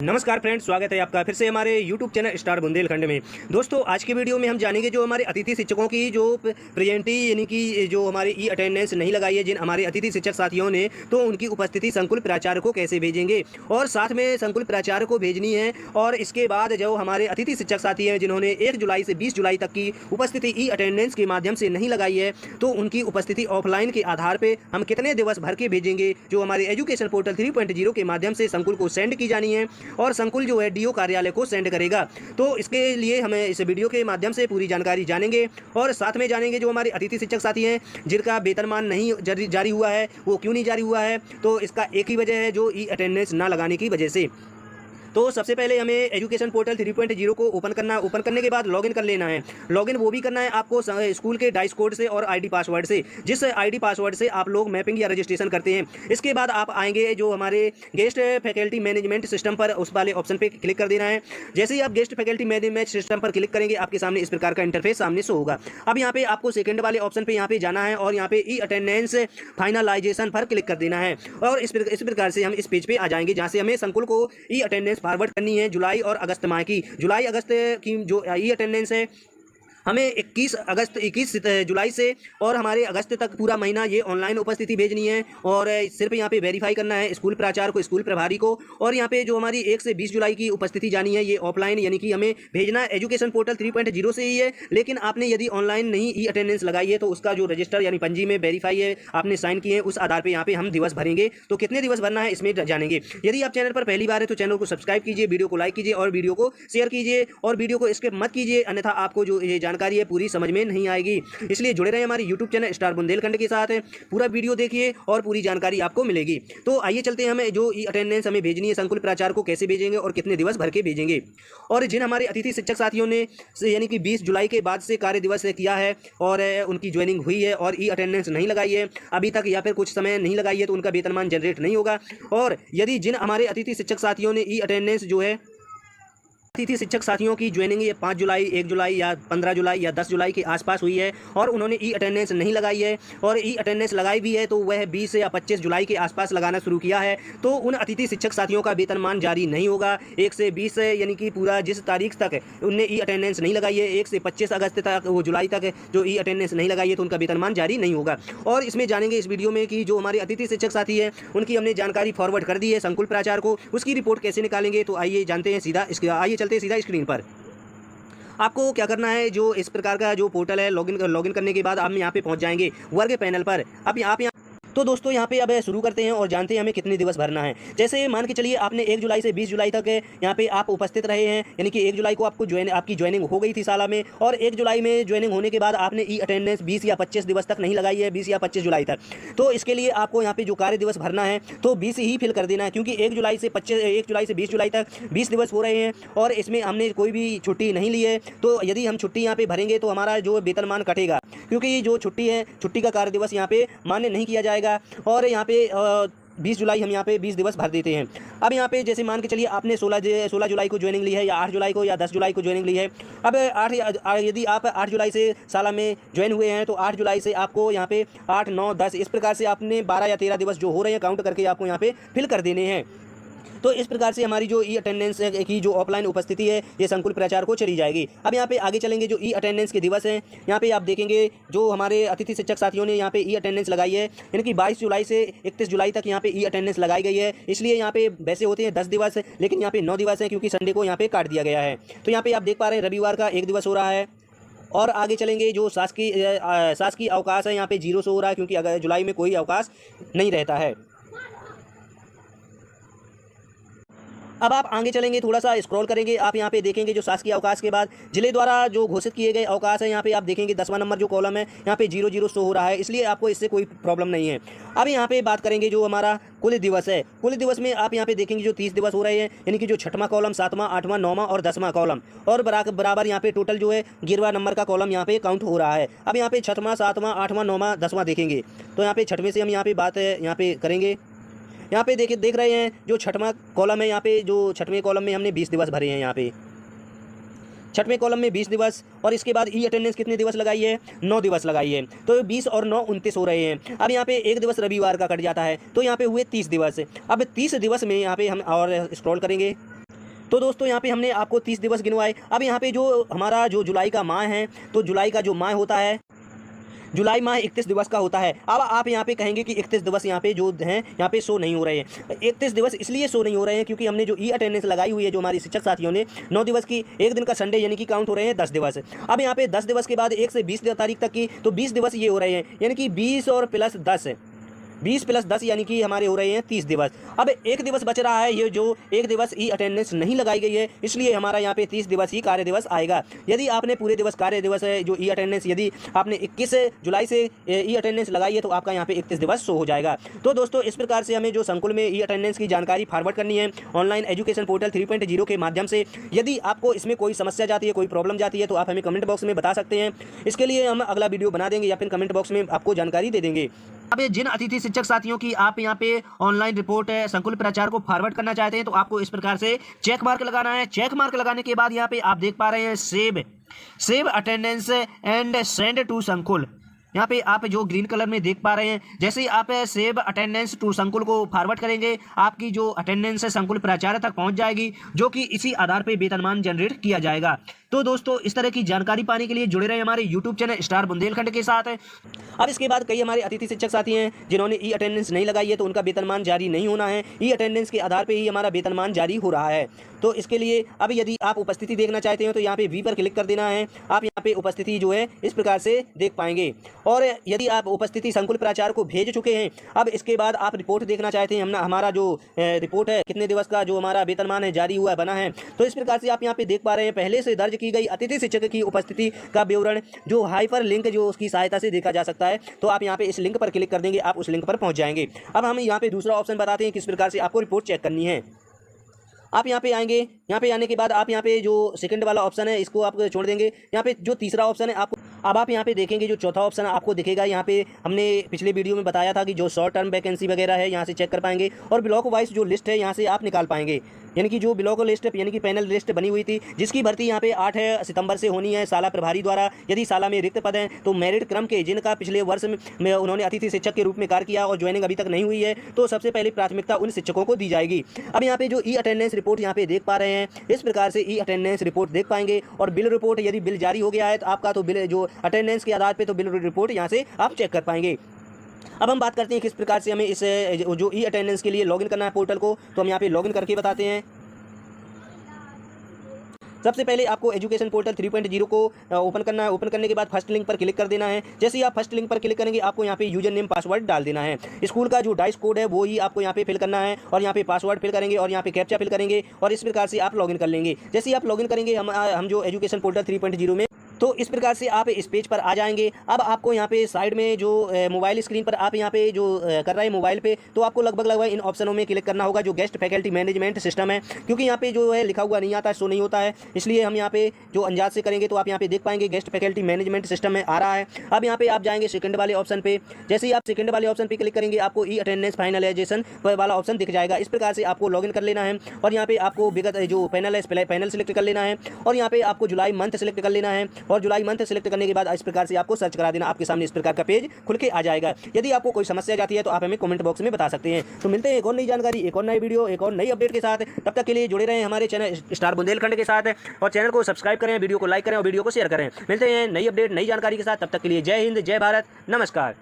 नमस्कार फ्रेंड्स, स्वागत है आपका फिर से हमारे YouTube चैनल स्टार बुंदेलखंड में। दोस्तों, आज के वीडियो में हम जानेंगे जो हमारे अतिथि शिक्षकों की जो प्रेजेंटी यानी कि जो हमारी ई अटेंडेंस नहीं लगाई है जिन हमारे अतिथि शिक्षक साथियों ने, तो उनकी उपस्थिति संकुल प्राचार्य को कैसे भेजेंगे और साथ में संकुल प्राचार्य को भेजनी है। और इसके बाद जो हमारे अतिथि शिक्षक साथी हैं जिन्होंने 1 जुलाई से 20 जुलाई तक की उपस्थिति ई अटेंडेंस के माध्यम से नहीं लगाई है, तो उनकी उपस्थिति ऑफलाइन के आधार पर हम कितने दिवस भर के भेजेंगे, जो हमारे एजुकेशन पोर्टल 3.0 के माध्यम से संकुल को सेंड की जानी है और संकुल जो है डीओ कार्यालय को सेंड करेगा। तो इसके लिए हमें इस वीडियो के माध्यम से पूरी जानकारी जानेंगे और साथ में जानेंगे जो हमारे अतिथि शिक्षक साथी हैं जिनका वेतनमान नहीं जारी हुआ है, वो क्यों नहीं जारी हुआ है। तो इसका एक ही वजह है, जो ई अटेंडेंस ना लगाने की वजह से। तो सबसे पहले हमें एजुकेशन पोर्टल 3.0 को ओपन करने के बाद लॉगिन कर लेना है। लॉगिन वो भी करना है आपको स्कूल के डाइस कोड से और आईडी पासवर्ड से, जिस आईडी पासवर्ड से आप लोग मैपिंग या रजिस्ट्रेशन करते हैं। इसके बाद आप आएंगे जो हमारे गेस्ट फैकल्टी मैनेजमेंट सिस्टम पर, उस वाले ऑप्शन पे क्लिक कर देना है। जैसे ही आप गेस्ट फैकल्टी मैनेजमेंट सिस्टम पर क्लिक करेंगे, आपके सामने इस प्रकार का इंटरफेस सामने शो होगा। अब यहाँ पे आपको सेकंड वाले ऑप्शन पे यहाँ पे जाना है और यहाँ पे ई अटेंडेंस फाइनलाइजेशन पर क्लिक कर देना है और इस प्रकार से हम इस पेज पे आ जाएंगे, जहाँ से हमें संकुल को ई अटेंडेंस फॉरवर्ड करनी है जुलाई और अगस्त माह की। जुलाई अगस्त की जो ई अटेंडेंस है हमें 21 जुलाई से और हमारे अगस्त तक पूरा महीना ये ऑनलाइन उपस्थिति भेजनी है। और सिर्फ यहाँ पे वेरीफाई करना है स्कूल प्राचार्य को, स्कूल प्रभारी को। और यहाँ पे जो हमारी 1 से 20 जुलाई की उपस्थिति जानी है, ये ऑफलाइन यानी कि हमें भेजना एजुकेशन पोर्टल 3.0 से ही है। लेकिन आपने यदि ऑनलाइन नहीं ई अटेंडेंस लगाई है, तो उसका जो रजिस्टर यानी पंजी में वेरीफाई है, आपने साइन किए हैं, उस आधार पर यहाँ पे हम दिवस भरेंगे। तो कितने दिवस भरना है इसमें जानेंगे। यदि आप चैनल पर पहली बार है तो चैनल को सब्सक्राइब कीजिए, वीडियो को लाइक कीजिए और वीडियो को शेयर कीजिए और वीडियो को स्किप मत कीजिए, अन्यथा आपको जो ये जानकारी है पूरी समझ में नहीं आएगी। इसलिए जुड़े रहे हमारे YouTube चैनल स्टार बुंदेलखंड के साथ। पूरा वीडियो देखिए और पूरी जानकारी आपको मिलेगी। तो आइए चलते हैं, हमें जो ई अटेंडेंस हमें भेजनी है संकुल प्राचार्य को कैसे भेजेंगे और कितने दिवस भर के भेजेंगे। और जिन हमारे अतिथि शिक्षक साथियों ने यानी कि 20 जुलाई के बाद से कार्य दिवस किया है और उनकी ज्वाइनिंग हुई है और ई अटेंडेंस नहीं लगाई है अभी तक, या फिर कुछ समय नहीं लगाई है, तो उनका वेतनमान जनरेट नहीं होगा। और यदि जिन हमारे अतिथि शिक्षक साथियों ने ई अटेंडेंस जो है अतिथि शिक्षक साथियों की ज्वाइनिंग 5 जुलाई, 1 जुलाई या 15 जुलाई या 10 जुलाई के आसपास हुई है और उन्होंने ई अटेंडेंस नहीं लगाई है, और ई अटेंडेंस लगाई भी है तो वह 20 या 25 जुलाई के आसपास लगाना शुरू किया है, तो उन अतिथि शिक्षक साथियों का वेतनमान जारी नहीं होगा। 1 से 20 यानी कि पूरा जिस तारीख तक उनने ई अटेंडेंस नहीं लगाई है, 1 से 25 अगस्त तक, वो जुलाई तक जो ई अटेंडेंस नहीं लगाई है, तो उनका वेतनमान जारी नहीं होगा। और इसमें जानेंगे इस वीडियो में कि जो हमारे अतिथि शिक्षक साथी है उनकी हमने जानकारी फॉरवर्ड कर दी है संकुल प्राचार्य को, उसकी रिपोर्ट कैसे निकालेंगे। तो आइए जानते हैं आइए चलते हैं सीधा स्क्रीन पर। आपको क्या करना है, जो इस प्रकार का जो पोर्टल है, लॉगिन करने के बाद हम यहाँ पे पहुँच जाएंगे वर्ग पैनल पर। अब आप यहाँ तो दोस्तों यहाँ पे अब शुरू करते हैं और जानते हैं हमें कितने दिवस भरना है। जैसे मान के चलिए आपने 1 जुलाई से 20 जुलाई तक यहाँ पे आप उपस्थित रहे हैं, यानी कि 1 जुलाई को आपकी ज्वाइनिंग हो गई थी साला में, और 1 जुलाई में ज्वाइनिंग होने के बाद आपने ई अटेंडेंस 20 या 25 दिवस तक नहीं लगाई है, 20 या 25 जुलाई तक। तो इसके लिए आपको यहाँ पे जो कार्य दिवस भरना है तो 20 ही फिल कर देना है, क्योंकि 1 जुलाई से 20 जुलाई तक 20 दिवस हो रहे हैं और इसमें हमने कोई भी छुट्टी नहीं ली है। तो यदि हम छुट्टी यहाँ पे भरेंगे तो हमारा जो वेतनमान कटेगा, क्योंकि जो छुट्टी है, छुट्टी का कार्य दिवस यहाँ पे मान्य नहीं किया जाएगा। और यहाँ पे 20 जुलाई हम यहाँ पे 20 दिवस भर देते हैं। अब यहाँ पे जैसे मान के चलिए आपने 16 जुलाई को ज्वाइनिंग ली है, या 8 जुलाई को या 10 जुलाई को ज्वाइनिंग ली है। अब यदि आप 8 जुलाई से साला में ज्वाइन हुए हैं, तो 8 जुलाई से आपको यहाँ पे 8, 9, 10 इस प्रकार से आपने 12 या 13 दिवस जो हो रहे हैं काउंट करके आपको यहाँ पे फिल कर देने हैं। तो इस प्रकार से हमारी जो ई अटेंडेंस की जो ऑफलाइन उपस्थिति है, ये संकुल प्राचार्य को चली जाएगी। अब यहाँ पे आगे चलेंगे, जो ई अटेंडेंस के दिवस हैं, यहाँ पे आप देखेंगे जो हमारे अतिथि शिक्षक साथियों ने यहाँ पे ई अटेंडेंस लगाई है, यानी कि 22 जुलाई से 31 जुलाई तक यहाँ पे ई अटेंडेंस लगाई गई है। इसलिए यहाँ पे वैसे होते हैं 10 दिवस, लेकिन यहाँ पे 9 दिवस है, क्योंकि संडे को यहाँ पे काट दिया गया है। तो यहाँ पे आप देख पा रहे हैं रविवार का 1 दिवस हो रहा है। और आगे चलेंगे, जो शासकीय अवकाश है यहाँ पे 0 से हो रहा है, क्योंकि अगर जुलाई में कोई अवकाश नहीं रहता है। अब आप आगे चलेंगे, थोड़ा सा स्क्रॉल करेंगे, आप यहाँ पे देखेंगे जो शासकीय अवकाश के बाद जिले द्वारा जो घोषित किए गए अवकाश है, यहाँ पे आप देखेंगे 10वां नंबर जो कॉलम है, यहाँ पे 00 शो हो रहा है, इसलिए आपको इससे कोई प्रॉब्लम नहीं है। अब यहाँ पे बात करेंगे जो हमारा कुल दिवस है, कुल दिवस में आप यहाँ पे देखेंगे जो 30 दिवस हो रहे हैं, यानी कि जो 6वां कॉलम, 7वां, 8वां, 9वां और 10वां कॉलम, और बराबर यहाँ पे टोटल जो है 11वां नंबर का कॉलम यहाँ पे काउंट हो रहा है। अब यहाँ पे 6वां, 7वां, 8वां, 9वां, 10वां देखेंगे, तो यहाँ पे 6वें से हम यहाँ पे बात यहाँ पे करेंगे। यहाँ पे देख रहे हैं जो 6वां कॉलम है, यहाँ पे जो 6वें कॉलम में हमने 20 दिवस भरे हैं, यहाँ पे 6वें कॉलम में 20 दिवस, और इसके बाद ई अटेंडेंस कितने दिवस लगाई है, 9 दिवस लगाई है। तो 20 और 9 29 हो रहे हैं। अब यहाँ पे 1 दिवस रविवार का कट जाता है, तो यहाँ पे हुए 30 दिवस। अब 30 दिवस में यहाँ पे हम और स्क्रॉल करेंगे, तो दोस्तों यहाँ पे हमने आपको 30 दिवस गिनवाए। अब यहाँ पे जो हमारा जो जुलाई का माह है, तो जुलाई का जो माह होता है, जुलाई माह 31 दिवस का होता है। अब आप यहाँ पे कहेंगे कि 31 दिवस यहाँ पे जो हैं यहाँ पे शो नहीं हो रहे हैं। 31 दिवस इसलिए शो नहीं हो रहे हैं क्योंकि हमने जो ई अटेंडेंस लगाई हुई है, जो हमारी शिक्षक साथियों ने 9 दिवस की, एक दिन का संडे यानी कि काउंट हो रहे हैं 10 दिवस। अब यहाँ पे 10 दिवस के बाद 1 से 20 तारीख तक की, तो 20 दिवस ये हो रहे हैं, यानी कि 20 और प्लस 10, 20 प्लस 10 यानी कि हमारे हो रहे हैं 30 दिवस। अब एक दिवस बच रहा है, ये जो एक दिवस ई अटेंडेंस नहीं लगाई गई है, इसलिए हमारा यहाँ पे 30 दिवस ही कार्य दिवस आएगा। यदि आपने पूरे दिवस कार्य दिवस है जो ई अटेंडेंस, यदि आपने 21 जुलाई से ई अटेंडेंस लगाई है, तो आपका यहाँ पे 31 दिवस शो हो जाएगा। तो दोस्तों इस प्रकार से हमें जो संकुल में ई अटेंडेंस की जानकारी फॉरवर्ड करनी है ऑनलाइन एजुकेशन पोर्टल 3.0 के माध्यम से। यदि आपको इसमें कोई समस्या जाती है, कोई प्रॉब्लम जाती है, तो आप हमें कमेंट बॉक्स में बता सकते हैं। इसके लिए हम अगला वीडियो बना देंगे या फिर कमेंट बॉक्स में आपको जानकारी दे देंगे। अब जिन अतिथि शिक्षक साथियों की आप यहाँ पे ऑनलाइन रिपोर्ट संकुल प्राचार्य को फॉरवर्ड करना चाहते हैं, तो आपको इस प्रकार से चेक मार्क लगाना है। चेक मार्क लगाने के बाद यहाँ पे आप देख पा रहे हैं save attendance and send to sankul. यहाँ पे आप जो ग्रीन कलर में देख पा रहे हैं, जैसे ही आप सेव अटेंडेंस टू संकुल को फॉरवर्ड करेंगे, आपकी जो अटेंडेंस है संकुल प्राचार्य तक पहुंच जाएगी, जो कि इसी आधार पे वेतनमान जनरेट किया जाएगा। तो दोस्तों इस तरह की जानकारी पाने के लिए जुड़े रहे हमारे यूट्यूब चैनल स्टार बुंदेलखंड के साथ। अब इसके बाद कई हमारे अतिथि शिक्षक साथी हैं जिन्होंने ई अटेंडेंस नहीं लगाई है, तो उनका वेतनमान जारी नहीं होना है। ई अटेंडेंस के आधार पर ही हमारा वेतनमान जारी हो रहा है। तो इसके लिए अब यदि आप उपस्थिति देखना चाहते हो, तो यहाँ पे वी पर क्लिक कर देना है। आप यहाँ पे उपस्थिति जो है इस प्रकार से देख पाएंगे। और यदि आप उपस्थिति संकुल प्राचार्य को भेज चुके हैं, अब इसके बाद आप रिपोर्ट देखना चाहते हैं, हमारा जो रिपोर्ट है कितने दिवस का जो हमारा वेतनमान है जारी हुआ बना है, तो इस प्रकार से आप यहाँ पे देख पा रहे हैं पहले से दर्ज की गई अतिथि शिक्षक की उपस्थिति का विवरण जो हाइपर लिंक जो उसकी सहायता से देखा जा सकता है। तो आप यहाँ पे इस लिंक पर क्लिक कर देंगे, आप उस लिंक पर पहुंच जाएंगे। अब हम यहाँ पे दूसरा ऑप्शन बताते हैं किस प्रकार से आपको रिपोर्ट चेक करनी है। आप यहाँ पे आएंगे, यहाँ पे आने के बाद आप यहाँ पे जो सेकंड वाला ऑप्शन है इसको आप छोड़ देंगे। यहाँ पे जो तीसरा ऑप्शन है आपको, अब आप यहाँ पे देखेंगे जो चौथा ऑप्शन आपको दिखेगा। यहाँ पे हमने पिछले वीडियो में बताया था कि जो शॉर्ट टर्म वैकेंसी वगैरह है यहाँ से चेक कर पाएंगे, और ब्लॉक वाइज जो लिस्ट है यहाँ से आप निकाल पाएंगे। यानी कि जो ब्लॉक लिस्ट यानी कि पैनल लिस्ट बनी हुई थी, जिसकी भर्ती यहाँ पे 8 सितंबर से होनी है शाला प्रभारी द्वारा। यदि शाला में रिक्त पद हैं, तो मेरिट क्रम के जिनका पिछले वर्ष में उन्होंने अतिथि शिक्षक के रूप में कार्य किया और ज्वाइनिंग अभी तक नहीं हुई है, तो सबसे पहले प्राथमिकता उन शिक्षकों को दी जाएगी। अब यहाँ पे जो ई अटेंडेंस रिपोर्ट यहाँ पे देख पा रहे हैं, इस प्रकार से ई अटेंडेंस रिपोर्ट देख पाएंगे। और बिल रिपोर्ट, यदि बिल जारी हो गया है तो आपका, तो बिल जो अटेंडेंस के आधार पर तो बिल रिपोर्ट यहाँ से आप चेक कर पाएंगे। अब हम बात करते हैं किस प्रकार से हमें इस जो ई अटेंडेंस के लिए लॉगिन करना है पोर्टल को, तो हम यहाँ पे लॉगिन करके बताते हैं। सबसे पहले आपको एजुकेशन पोर्टल 3.0 को ओपन करना है। ओपन करने के बाद फर्स्ट लिंक पर क्लिक कर देना है। जैसे ही आप फर्स्ट लिंक पर क्लिक करेंगे, आपको यहाँ पे यूजर नेम पासवर्ड डाल देना है। स्कूल का जो डाइस कोड है वो ही आपको यहाँ पे फिल करना है, और यहाँ पे पासवर्ड फिल करेंगे और यहाँ पे कैप्चा फिल करेंगे, और इस प्रकार से आप लॉगिन कर लेंगे। जैसे ही आप लॉगिन करेंगे हम जो एजुकेशन पोर्टल 3.0 में, तो इस प्रकार से आप इस पेज पर आ जाएंगे। अब आपको यहाँ पे साइड में जो मोबाइल स्क्रीन पर आप यहाँ पे जो कर रहे हैं मोबाइल पे, तो आपको लगभग इन ऑप्शनों में क्लिक करना होगा जो गेस्ट फैकल्टी मैनेजमेंट सिस्टम है, क्योंकि यहाँ पे जो है लिखा हुआ नहीं आता है, शो नहीं होता है, इसलिए हम यहाँ पे जो अंदाज से करेंगे तो आप यहाँ पे देख पाएंगे गेस्ट फैकल्टी मैनेजमेंट सिस्टम में आ रहा है। अब यहाँ पे आप जाएंगे सेकंड वाले ऑप्शन पे। जैसे ही आप सेकंड वाले ऑप्शन पे क्लिक करेंगे, आपको ई अटेंडेंस फाइनलाइजेशन वाला ऑप्शन दिख जाएगा। इस प्रकार से आपको लॉगिन कर लेना है, और यहाँ पे आपको विगत जो पैनल है पैनल सेलेक्ट कर लेना है, और यहाँ पे आपको जुलाई मंथ सेलेक्ट कर लेना है, और जुलाई मंथ सेलेक्ट करने के बाद इस प्रकार से आपको सर्च करा देना। आपके सामने इस प्रकार का पेज खुल के आ जाएगा। यदि आपको कोई समस्या जाती है तो आप हमें कमेंट बॉक्स में बता सकते हैं। तो मिलते हैं एक और नई जानकारी, एक और नई वीडियो, एक और नई अपडेट के साथ। तब तक के लिए जुड़े रहें हमारे चैनल स्टार बुंदेलखंड के साथ, और चैनल को सब्सक्राइब करें, वीडियो को लाइक करें और वीडियो को शेयर करें। मिलते हैं नई अपडेट नई जानकारी के साथ। तब तक के लिए जय हिंद, जय भारत, नमस्कार।